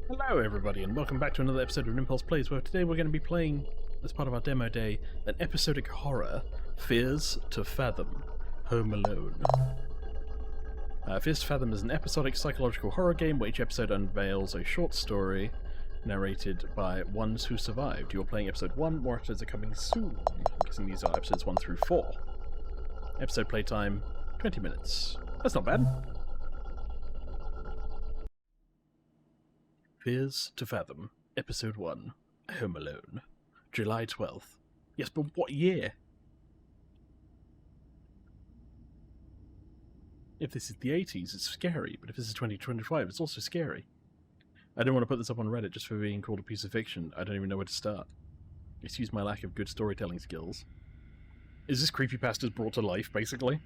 Hello everybody and welcome back to another episode of Nimpulse Plays, where today we're going to be playing, as part of our demo day, an episodic horror, Fears to Fathom, Home Alone. Fears to Fathom is an episodic psychological horror game where each episode unveils a short story narrated by ones who survived. You're playing episode 1, more episodes are coming soon. I'm guessing these are episodes 1 through 4. Episode playtime, 20 minutes. That's not bad. Fears to Fathom, Episode 1, Home Alone, July 12th. Yes, but what year? If this is the 80s, it's scary, but if this is 2025, it's also scary. I don't want to put this up on Reddit just for being called a piece of fiction. I don't even know where to start. Excuse my lack of good storytelling skills. Is this creepypastas brought to life, basically?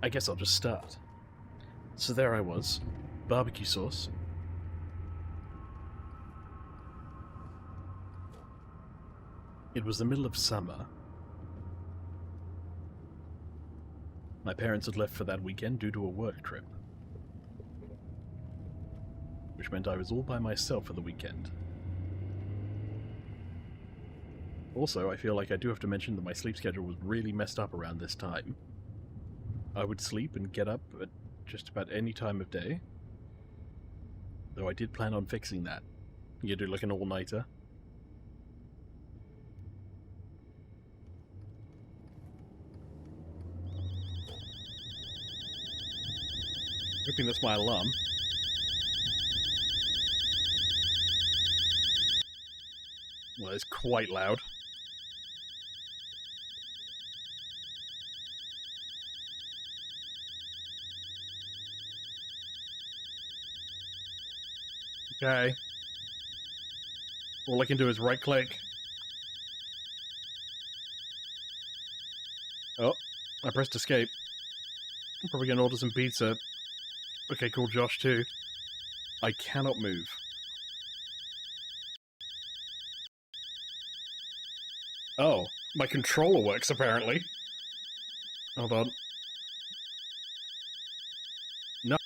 I guess I'll just start. So there I was, barbecue sauce. It was the middle of summer. My parents had left for that weekend due to a work trip, which meant I was all by myself for the weekend. Also, I feel like I do have to mention that my sleep schedule was really messed up around this time. I would sleep and get up at just about any time of day. Though I did plan on fixing that. You do like an all-nighter. Hoping that's my alarm. Well, it's quite loud. Okay. All I can do is right-click. Oh, I pressed escape. I'm probably gonna order some pizza. Okay, call Josh too. I cannot move. Oh, my controller works apparently. Hold on. No.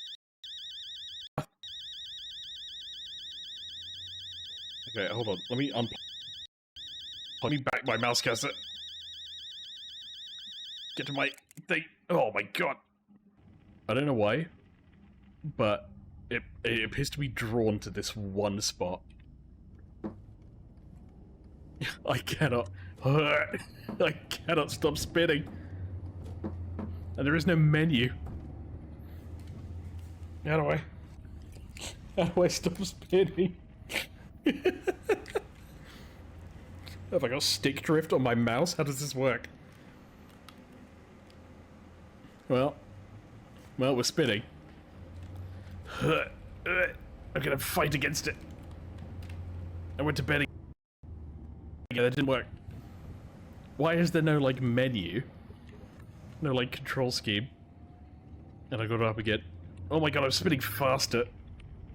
Okay, hold on. Let me let me back my mouse cursor. Get to my thing. Oh my god. I don't know why, but it appears to be drawn to this one spot. I cannot stop spinning. And there is no menu. How do I stop spinning? Have I got stick drift on my mouse? How does this work? Well, we're spinning. I'm gonna fight against it. I went to bed. Yeah, that didn't work. Why is there no, like, menu? No, like, control scheme? And I got it up again. Oh my god, I'm spinning faster.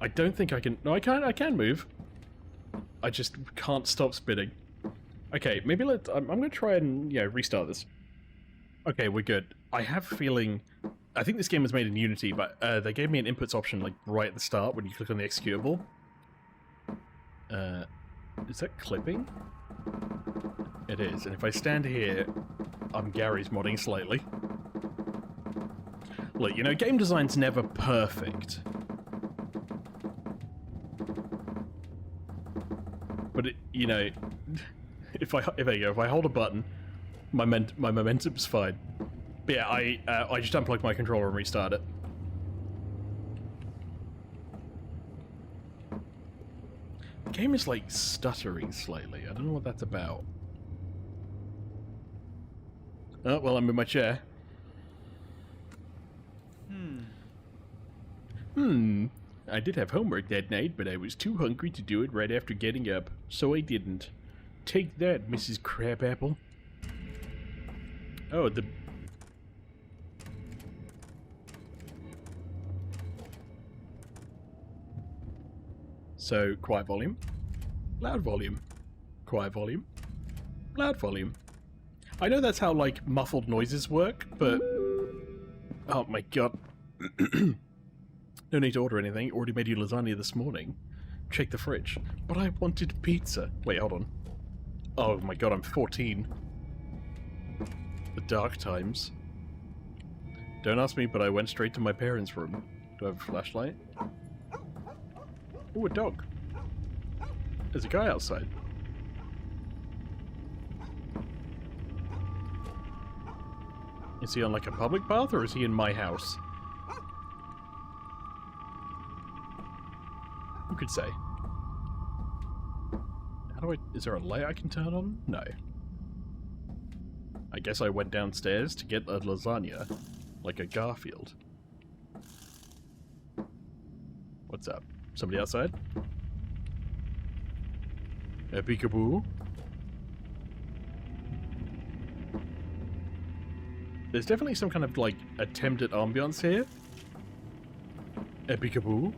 I don't think I can... No, I can move. I just can't stop spinning. Okay, maybe I'm gonna try and, yeah, restart this. Okay, we're good. I have a feeling... I think this game was made in Unity, but they gave me an inputs option, like, right at the start when you click on the executable. Is that clipping? It is, and if I stand here, I'm Gary's modding slightly. Look, you know, game design's never perfect. But it, you know, if I hold a button, my momentum's fine. But yeah, I just unplugged my controller and restart it. The game is like stuttering slightly. I don't know what that's about. Oh, well, I'm in my chair. I did have homework that night, but I was too hungry to do it right after getting up, so I didn't. Take that, Mrs. Crabapple. Oh, the... So, quiet volume, loud volume, quiet volume, loud volume. I know that's how, like, muffled noises work, but... Oh my god. No need to order anything. Already made you lasagna this morning. Check the fridge. But I wanted pizza. Wait, hold on. Oh my god, I'm 14. The dark times. Don't ask me, but I went straight to my parents' room. Do I have a flashlight? Ooh, a dog. There's a guy outside. Is he on like a public path or is he in my house? Who could say? How do I... Is there a light I can turn on? No. I guess I went downstairs to get a lasagna. Like a Garfield. What's up? Somebody outside? A peekaboo? There's definitely some kind of, like, attempt at ambiance here. A peekaboo?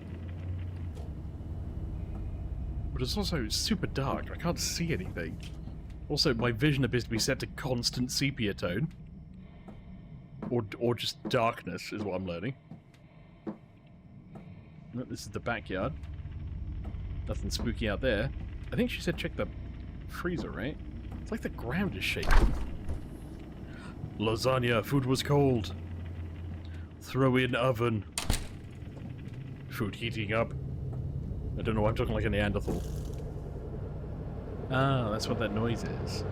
But it's also super dark. I can't see anything. Also, my vision appears to be set to constant sepia tone. Or just darkness, is what I'm learning. No, this is the backyard. Nothing spooky out there. I think she said check the freezer, right? It's like the ground is shaking. Lasagna, food was cold. Throw in oven. Food heating up. I don't know why I'm talking like a Neanderthal. Ah, that's what that noise is.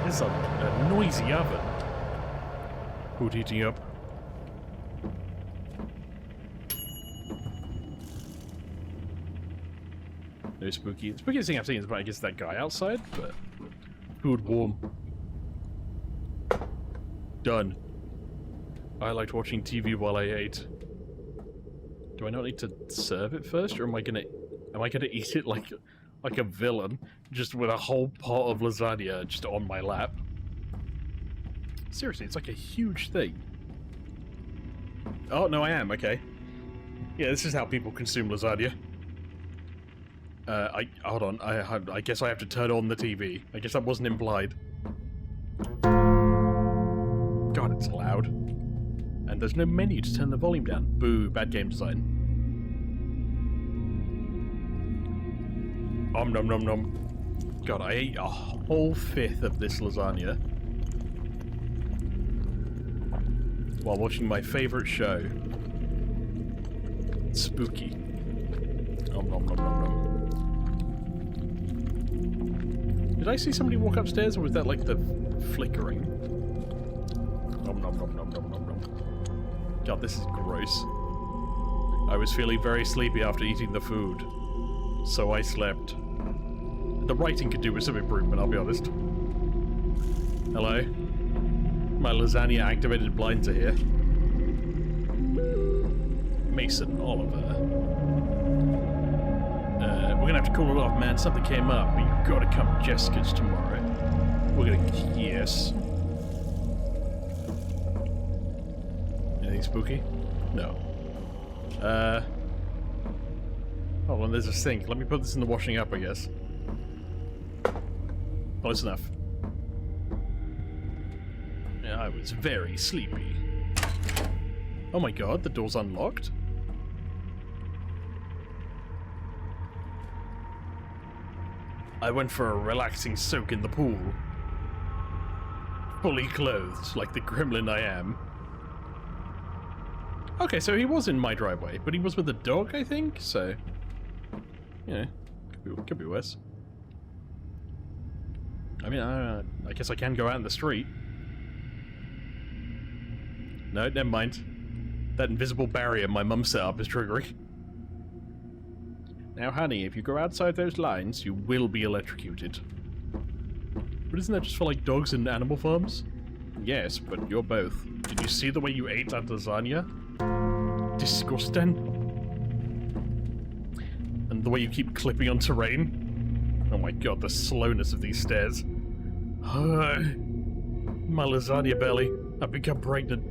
It's a noisy oven. Food heating up. No spooky. The spookiest thing I've seen is, I guess, that guy outside, but food warm. Done. I liked watching TV while I ate. Do I not need to serve it first, or am I gonna eat it like a villain, just with a whole pot of lasagna just on my lap? Seriously, it's like a huge thing. Oh no, I am okay. Yeah, this is how people consume lasagna. Hold on. I guess I have to turn on the TV. I guess that wasn't implied. God, it's loud. And there's no menu to turn the volume down. Boo, bad game design. Nom nom nom. God, I ate a whole fifth of this lasagna while watching my favorite show. Spooky. Nom nom nom nom nom. Did I see somebody walk upstairs, or was that like the flickering? Nom nom nom nom nom nom nom. God, this is gross. I was feeling very sleepy after eating the food, so I slept. The writing could do with some improvement, I'll be honest. Hello? My lasagna-activated blinds are here. Mason Oliver. We're gonna have to call it off, man. Something came up, but you've got to come to Jessica's tomorrow. We're gonna... Yes. Anything spooky? No. Hold on, there's a sink. Let me put this in the washing up, I guess. Close enough. Yeah, I was very sleepy. Oh my god, the door's unlocked? I went for a relaxing soak in the pool. Fully clothed, like the gremlin I am. Okay, so he was in my driveway, but he was with a dog, I think, so... Yeah, could be worse. I mean, I guess I can go out in the street. No, never mind. That invisible barrier my mum set up is triggering. Now, honey, if you go outside those lines, you will be electrocuted. But isn't that just for, like, dogs and animal farms? Yes, but you're both. Did you see the way you ate that lasagna? Disgusting. And the way you keep clipping on terrain? Oh my god, the slowness of these stairs. My lasagna belly. I've become pregnant.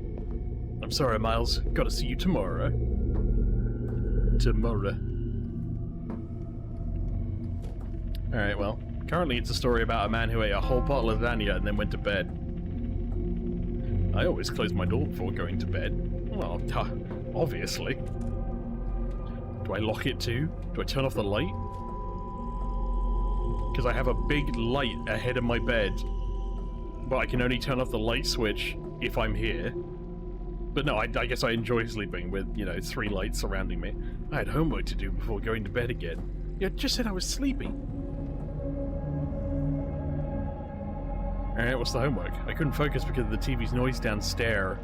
I'm sorry, Miles. Gotta see you tomorrow. Tomorrow. Alright, well. Currently it's a story about a man who ate a whole pot of lasagna and then went to bed. I always close my door before going to bed. Well, obviously. Do I lock it too? Do I turn off the light? Because I have a big light ahead of my bed. But I can only turn off the light switch if I'm here. But no, I guess I enjoy sleeping with, you know, 3 lights surrounding me. I had homework to do before going to bed again. You just said I was sleeping. Alright, what's the homework? I couldn't focus because of the TV's noise downstairs.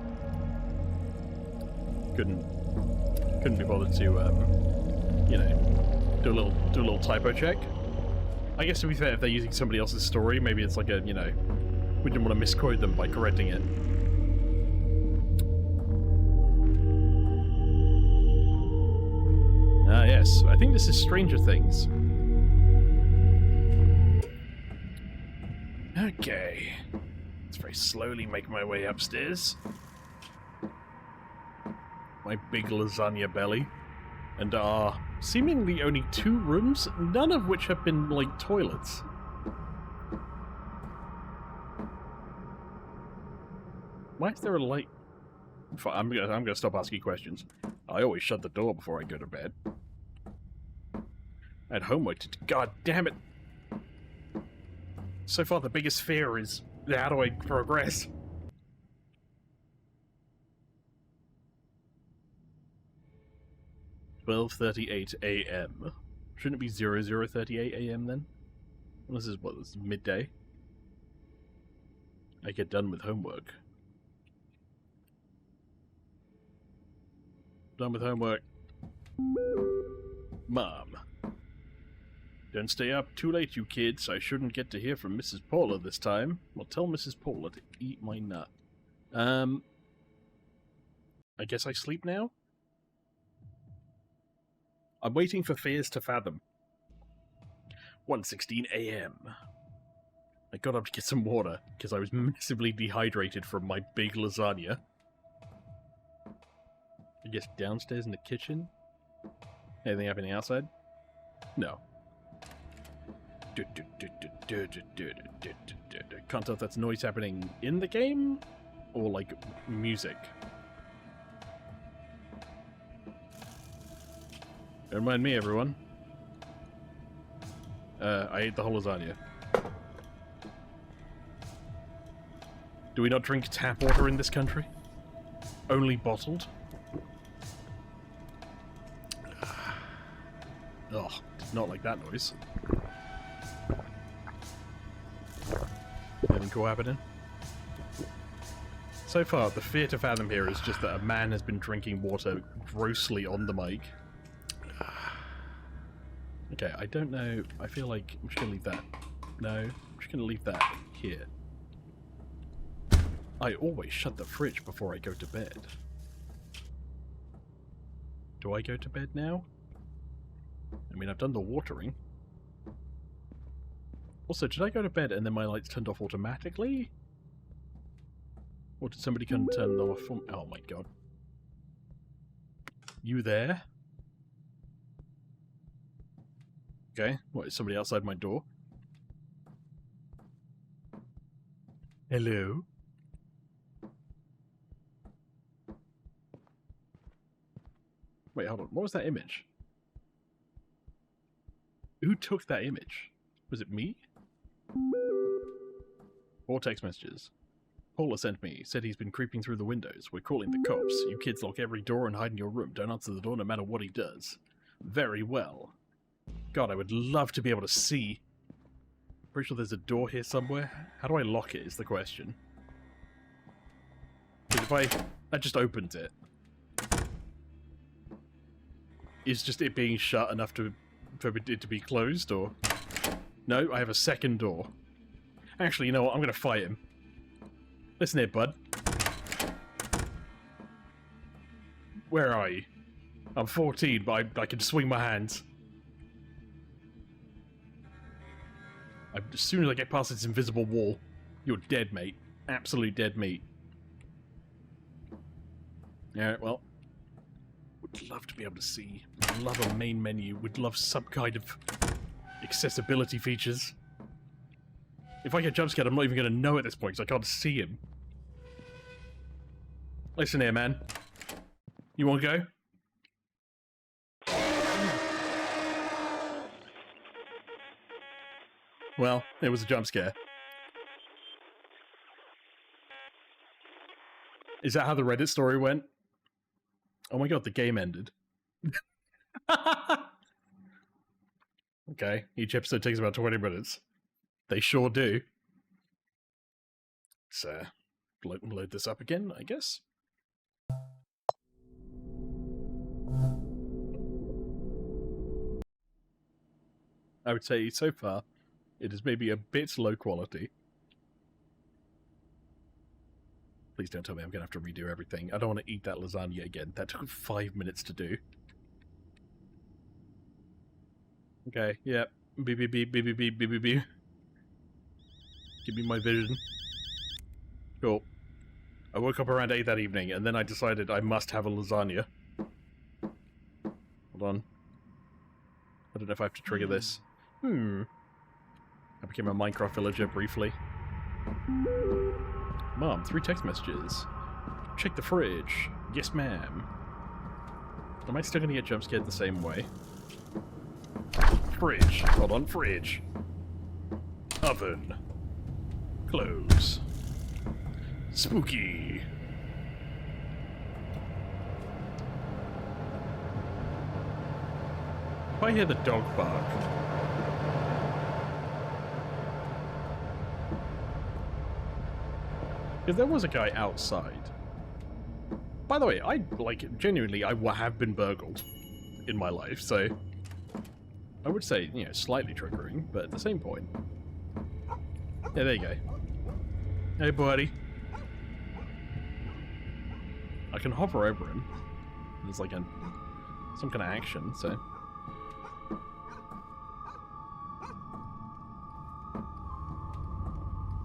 Couldn't be bothered to, you know, do a little typo check. I guess to be fair, if they're using somebody else's story, maybe it's like a, you know, we didn't want to misquote them by correcting it. Ah, yes. I think this is Stranger Things. Okay. Let's very slowly make my way upstairs. My big lasagna belly. And there are seemingly only 2 rooms, none of which have been, like, toilets. Why is there a light? I'm gonna stop asking questions. I always shut the door before I go to bed. I had homework to do. God damn it! So far, the biggest fear is how do I progress? $12:38 a.m. Shouldn't it be 00:38 a.m. then? Well, this is what? This is midday. I get done with homework. Done with homework. Mom. Don't stay up too late, you kids. I shouldn't get to hear from Mrs. Paula this time. Well, tell Mrs. Paula to eat my nut. I guess I sleep now? I'm waiting for fears to fathom. 1:16 a.m. I got up to get some water, because I was massively dehydrated from my big lasagna. I guess downstairs in the kitchen? Anything happening outside? No. Can't tell if that's noise happening in the game, or like music. Don't mind me, everyone. I ate the whole lasagna. Do we not drink tap water in this country? Only bottled? Ugh, did not like that noise. Anything cool happening? So far, the fear to fathom here is just that a man has been drinking water grossly on the mic. Okay, I don't know. I feel like I'm just gonna leave that. No, I'm just gonna leave that here. I always shut the fridge before I go to bed. Do I go to bed now? I mean, I've done the watering. Also, did I go to bed and then my lights turned off automatically? Or did somebody come turn them off? Oh my god. You there? Okay, what, is somebody outside my door? Hello? Wait, hold on. What was that image? Who took that image? Was it me? 4 text messages. Paula sent me. Said he's been creeping through the windows. We're calling the cops. You kids lock every door and hide in your room. Don't answer the door no matter what he does. Very well. God, I would love to be able to see. Pretty sure there's a door here somewhere. How do I lock it is the question. Because if that just opens it. Is just it being shut enough for it to be closed, or... No, I have a second door. Actually, you know what? I'm going to fight him. Listen here, bud. Where are you? I'm 14, but I can swing my hands. As soon as I get past this invisible wall, you're dead, mate. absolute dead meat. Alright, well. Would love to be able to see. Would love a main menu. Would love some kind of accessibility features. If I get jump scared, I'm not even going to know at this point because I can't see him. Listen here, man. You want to go? Well, it was a jump scare. Is that how the Reddit story went? Oh my god, the game ended. Okay, each episode takes about 20 minutes. They sure do. So, load this up again, I guess. I would say, so far, it is maybe a bit low quality. Please don't tell me I'm going to have to redo everything. I don't want to eat that lasagna again. That took 5 minutes to do. Okay, yeah. Beep, beep, beep, beep, beep, beep, beep, beep, beep. Give me my vision. Cool. I woke up around 8 that evening, and then I decided I must have a lasagna. Hold on. I don't know if I have to trigger this. I became a Minecraft villager briefly. Mom, 3 text messages. Check the fridge. Yes, ma'am. Am I still gonna get jump scared the same way? Fridge. Hold on, fridge. Oven. Close. Spooky. If I hear the dog bark... Because there was a guy outside. By the way, genuinely, I have been burgled in my life, so... I would say, you know, slightly triggering, but at the same point... Yeah, there you go. Hey, buddy. I can hover over him. There's like some kind of action, so...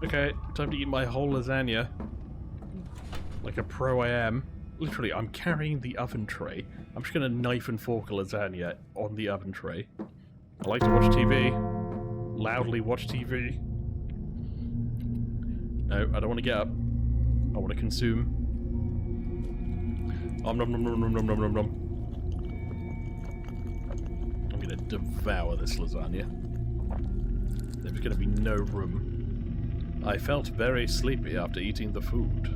Okay, time to eat my whole lasagna. Like a pro I am. Literally, I'm carrying the oven tray. I'm just gonna knife and fork a lasagna on the oven tray. I like to watch TV. Loudly watch TV. No, I don't want to get up. I want to consume. Nom nom nom nom nom nom nom nom. I'm gonna devour this lasagna. There's gonna be no room. I felt very sleepy after eating the food.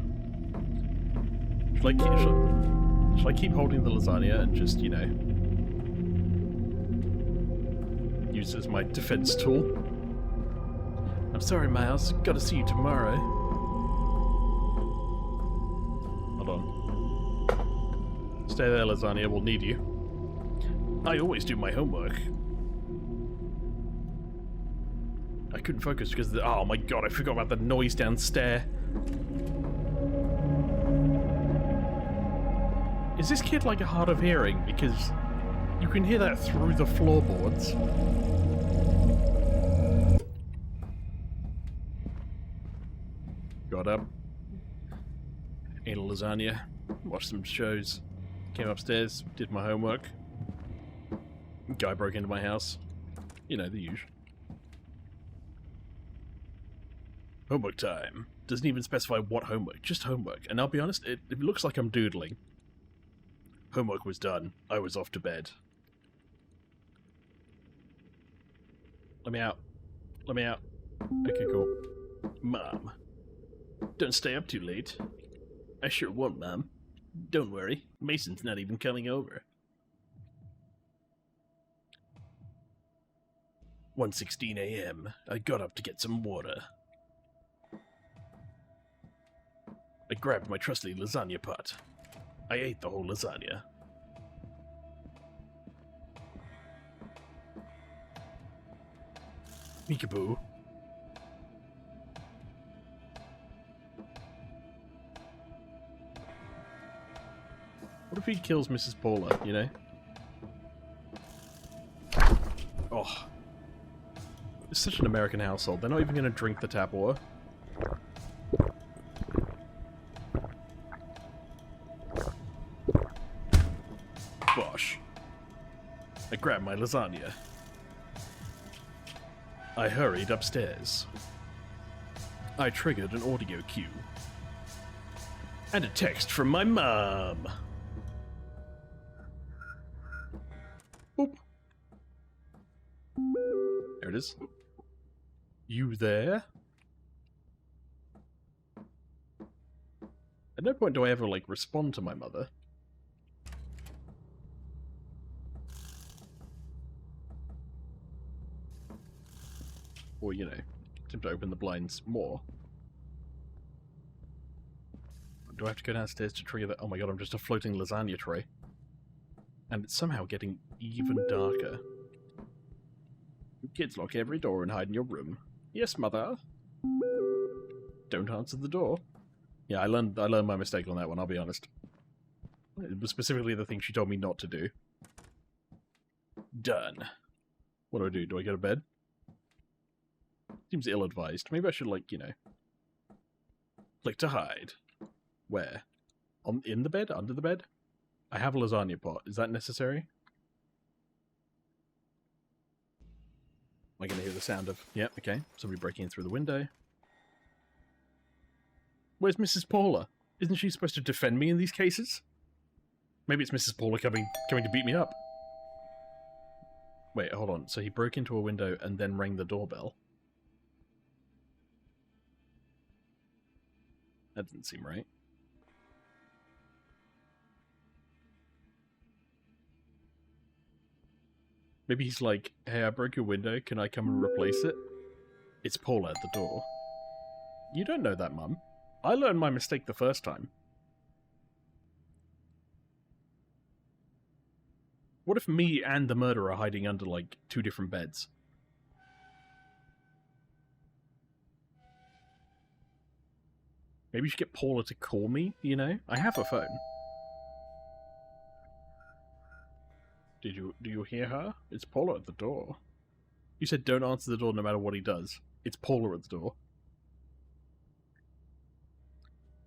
Should I keep holding the lasagna and just, you know, use it as my defense tool? I'm sorry, Miles. Gotta see you tomorrow. Hold on. Stay there, lasagna. We'll need you. I always do my homework. I couldn't focus because oh my god, I forgot about the noise downstairs. Is this kid like a hard of hearing? Because you can hear that through the floorboards. Got up. Ate a lasagna. Watched some shows. Came upstairs. Did my homework. Guy broke into my house. You know, the usual. Homework time. Doesn't even specify what homework, just homework. And I'll be honest, it looks like I'm doodling. Homework was done. I was off to bed. Let me out. Let me out. Okay, cool. Mom. Don't stay up too late. I sure won't, Mom. Don't worry. Mason's not even coming over. 1:16 a.m. I got up to get some water. I grabbed my trusty lasagna pot. I ate the whole lasagna. Peekaboo. What if he kills Mrs. Paula, you know? Oh. It's such an American household. They're not even going to drink the tap water. grab my lasagna. I hurried upstairs. I triggered an audio cue. And a text from my mom. Boop. There it is. You there? At no point do I ever, like, respond to my mother. Or, you know, attempt to open the blinds more. Do I have to go downstairs to trigger that? Oh my god, I'm just a floating lasagna tray. And it's somehow getting even darker. You kids lock every door and hide in your room. Yes, mother. Don't answer the door. Yeah, I learned my mistake on that one, I'll be honest. It was specifically the thing she told me not to do. Done. What do? Do I go to bed? Seems ill-advised. Maybe I should, like, you know... click to hide. Where? In the bed? Under the bed? I have a lasagna pot. Is that necessary? Am I going to hear the sound of... Yep, okay. Somebody breaking in through the window. Where's Mrs. Paula? Isn't she supposed to defend me in these cases? Maybe it's Mrs. Paula coming to beat me up. Wait, hold on. So he broke into a window and then rang the doorbell. That didn't seem right. Maybe he's like, hey, I broke your window, can I come and replace it? It's Paula at the door. You don't know that, Mum. I learned my mistake the first time. What if me and the murderer are hiding under, like, 2 different beds? Maybe you should get Paula to call me, you know? I have a phone. Do you hear her? It's Paula at the door. You said don't answer the door no matter what he does. It's Paula at the door.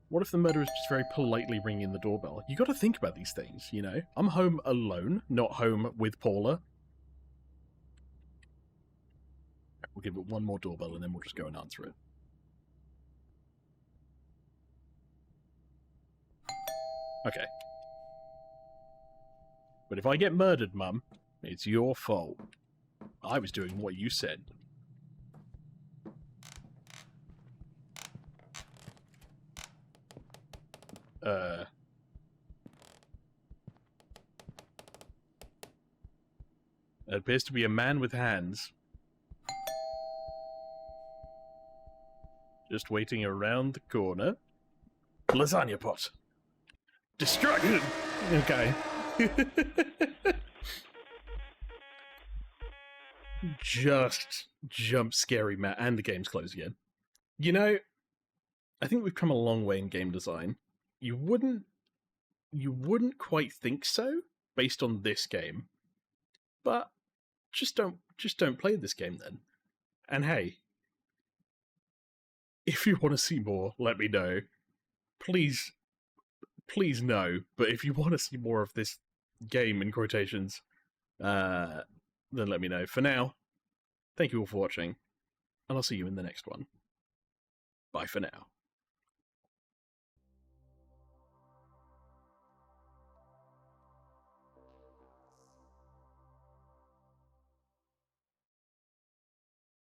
What if the murderer is just very politely ringing the doorbell? You gotta think about these things, you know? I'm home alone, not home with Paula. We'll give it one more doorbell and then we'll just go and answer it. Okay. But if I get murdered, Mum, it's your fault. I was doing what you said. It appears to be a man with hands. Just waiting around the corner. Lasagna pot. Destruction! Okay. Just jump scary, Matt, and the game's closed again. You know, I think we've come a long way in game design. You wouldn't quite think so based on this game, but just don't play this game then. And hey, if you want to see more, let me know. Please no. But if you want to see more of this game in quotations, then let me know. For now, thank you all for watching, and I'll see you in the next one. Bye for now.